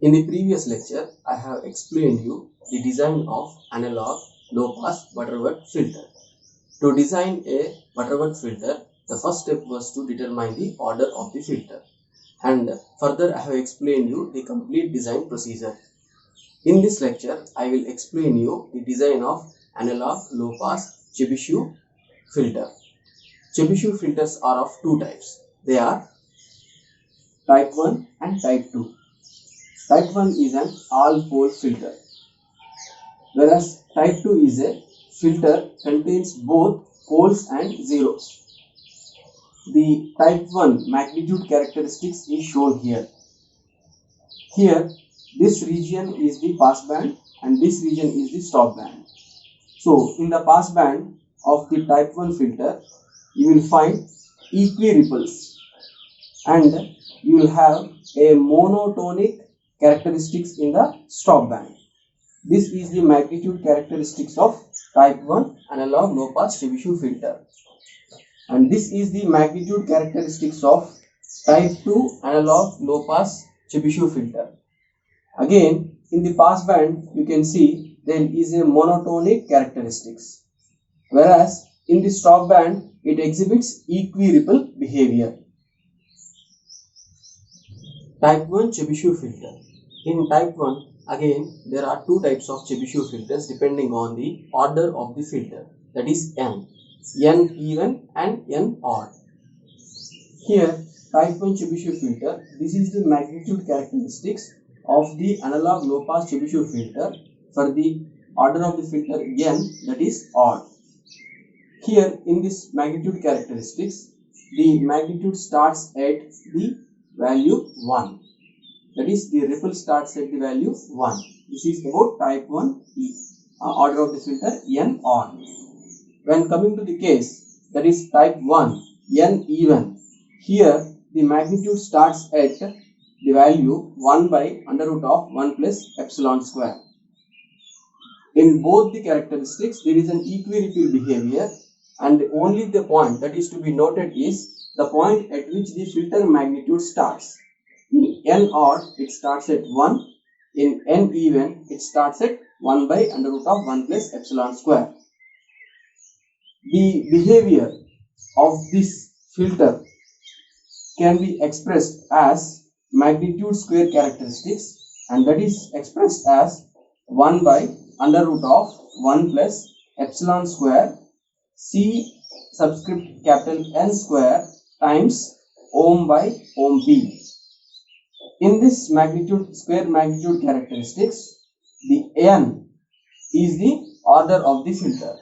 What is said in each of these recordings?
In the previous lecture, I have explained you the design of analog low-pass Butterworth filter. To design a Butterworth filter, the first step was to determine the order of the filter. And further, I have explained you the complete design procedure. In this lecture, I will explain you the design of analog low-pass Chebyshev filter. Chebyshev filters are of two types. They are type 1 and type 2. Type 1 is an all-pole filter, whereas type 2 is a filter contains both poles and zeros. The type 1 magnitude characteristics is shown here. Here, this region is the pass band and this region is the stop band. So, in the pass band of the type 1 filter, you will find equi-ripples and you will have a monotonic characteristics in the stop band. This is the magnitude characteristics of type 1 analog low pass Chebyshev filter, and this is the magnitude characteristics of type 2 analog low pass Chebyshev filter. Again, in the pass band you can see there is a monotonic characteristics, whereas in the stop band it exhibits equi-ripple behavior. Type 1 Chebyshev filter. In type 1, again there are two types of Chebyshev filters depending on the order of the filter, that is n even and n odd. Here type 1 Chebyshev filter, this is the magnitude characteristics of the analog low pass Chebyshev filter for the order of the filter n, that is odd. Here in this magnitude characteristics, the magnitude starts at the value 1. That is, the ripple starts at the value 1. This is about type 1 order of the filter n odd. When coming to the case, that is type 1 n even, here the magnitude starts at the value 1 by under root of 1 plus epsilon square. In both the characteristics, there is an equi-ripple behavior, and only the point that is to be noted is the point at which the filter magnitude starts. In n odd, it starts at 1. In n even, it starts at 1 by under root of 1 plus epsilon square. The behavior of this filter can be expressed as magnitude square characteristics, and that is expressed as 1 by under root of 1 plus epsilon square C subscript capital N square times ohm by ohm B. In this magnitude square magnitude characteristics, the n is the order of the filter,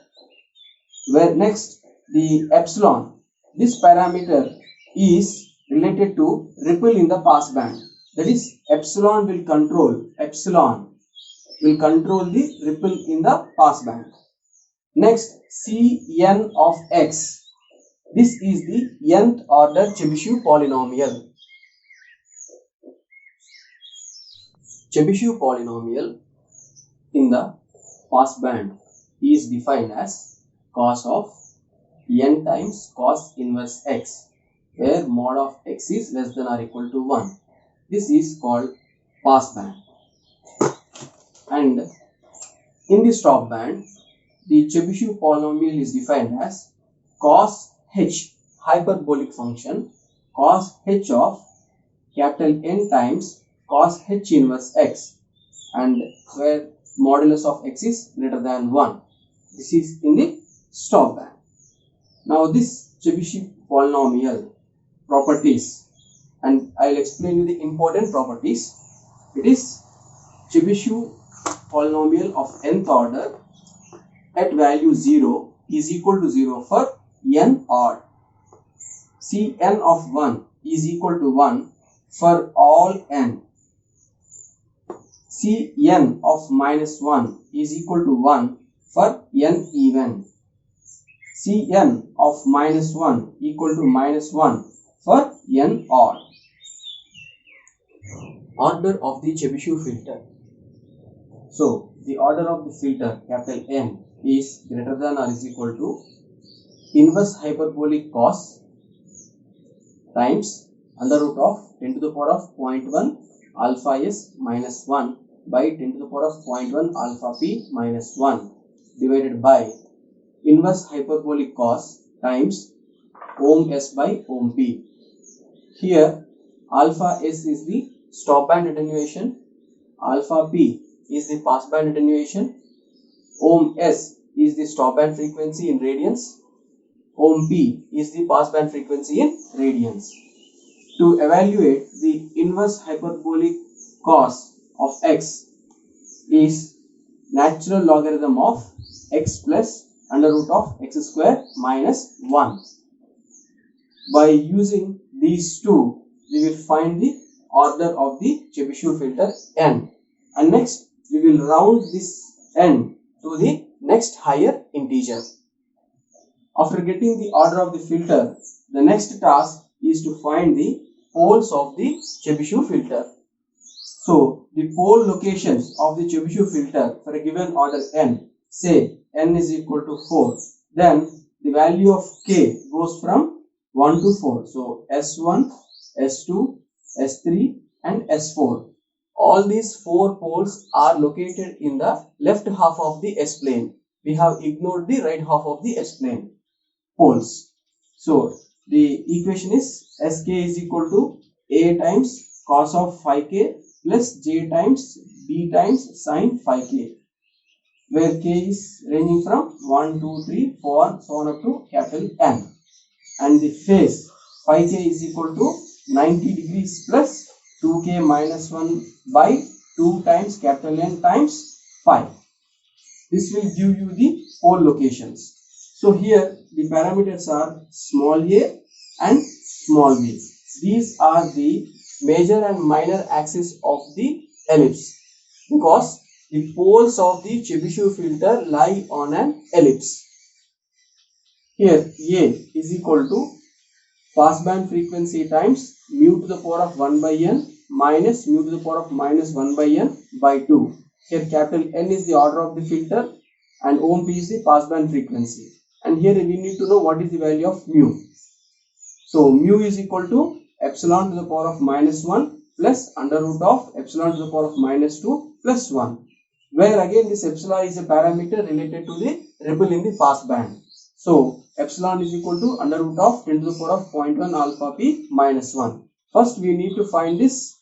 where next the epsilon, this parameter is related to ripple in the pass band, that is epsilon will control the ripple in the pass band. Next, Cn of x, this is the nth order Chebyshev polynomial. Chebyshev polynomial in the pass band is defined as cos of n times cos inverse x, where mod of x is less than or equal to 1. This is called pass band. And in the stop band, the Chebyshev polynomial is defined as cos h hyperbolic function cos h of capital N times cos h inverse x, and where modulus of x is greater than 1. This is in the stop band. Now this Chebyshev polynomial properties, and I will explain you the important properties. It is Chebyshev polynomial of nth order at value 0 is equal to 0 for n odd. Cn of 1 is equal to 1 for all n. Cn of minus 1 is equal to 1 for n even. Cn of minus 1 equal to minus 1 for n odd. Order of the Chebyshev filter. So, the order of the filter capital N is greater than or is equal to inverse hyperbolic cos times under root of 10 to the power of 0.1 alpha s minus 1 by 10 to the power of 0.1 alpha p minus 1 divided by inverse hyperbolic cos times ohm s by ohm p. Here alpha s is the stop band attenuation, alpha p is the pass band attenuation, ohm s is the stop band frequency in radians, ohm p is the pass band frequency in radians. To evaluate the inverse hyperbolic cos of x is natural logarithm of x plus under root of x square minus 1. By using these two, we will find the order of the Chebyshev filter n, and next we will round this n to the next higher integer. After getting the order of the filter, the next task is to find the poles of the Chebyshev filter. So the pole locations of the Chebyshev filter for a given order n, say n is equal to 4, then the value of k goes from 1 to 4. So S1, S2, S3 and S4. All these 4 poles are located in the left half of the S plane. We have ignored the right half of the S plane poles. So the equation is Sk is equal to A times cos of phi k plus J times B times sin phi k, where k is ranging from 1, 2, 3, 4, so on up to capital N. And the phase phi k is equal to 90 degrees plus 2k minus 1 by 2 times capital N times phi. This will give you the pole locations. So here the parameters are small a and small b. These are the major and minor axis of the ellipse, because the poles of the Chebyshev filter lie on an ellipse. Here A is equal to passband frequency times mu to the power of 1 by n minus mu to the power of minus 1 by n by 2. Here capital N is the order of the filter and ohm p is the passband frequency. And here we need to know what is the value of mu. So mu is equal to epsilon to the power of minus 1 plus under root of epsilon to the power of minus 2 plus 1. Where again this epsilon is a parameter related to the ripple in the passband. So epsilon is equal to under root of 10 to the power of 0.1 alpha p minus 1. First we need to find this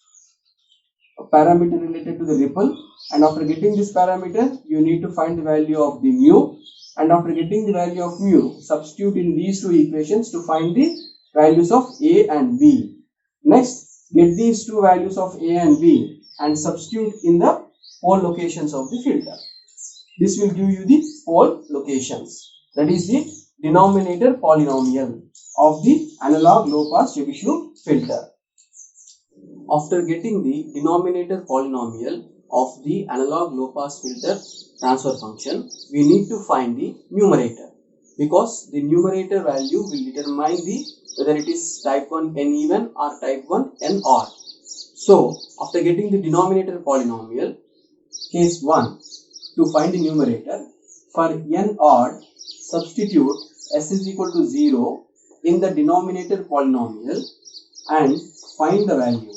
parameter related to the ripple, and after getting this parameter you need to find the value of the mu, and after getting the value of mu substitute in these two equations to find the values of A and B. Next get these two values of A and B and substitute in the pole locations of the filter. This will give you the pole locations. That is the denominator polynomial of the analog low pass Chebyshev filter. After getting the denominator polynomial of the analog low pass filter transfer function, we need to find the numerator, because the numerator value will determine the whether it is type 1 n even or type 1 n odd. So after getting the denominator polynomial, case 1, to find the numerator, for n odd substitute s is equal to 0 in the denominator polynomial and find the value.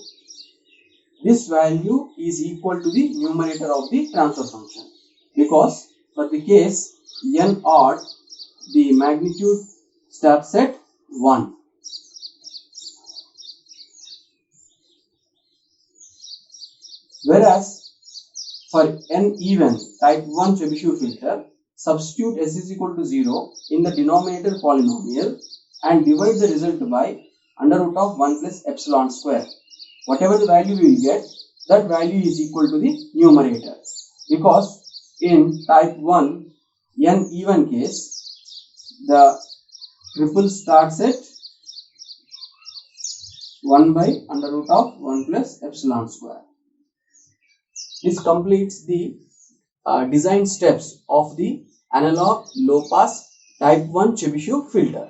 This value is equal to the numerator of the transfer function, because for the case n odd the magnitude starts at 1. Whereas for n even type 1 Chebyshev filter, substitute s is equal to 0 in the denominator polynomial and divide the result by under root of 1 plus epsilon square. Whatever the value we will get, that value is equal to the numerator, because in type 1 n even case the ripple starts at 1 by under root of 1 plus epsilon square. This completes the design steps of the analog low pass type 1 Chebyshev filter.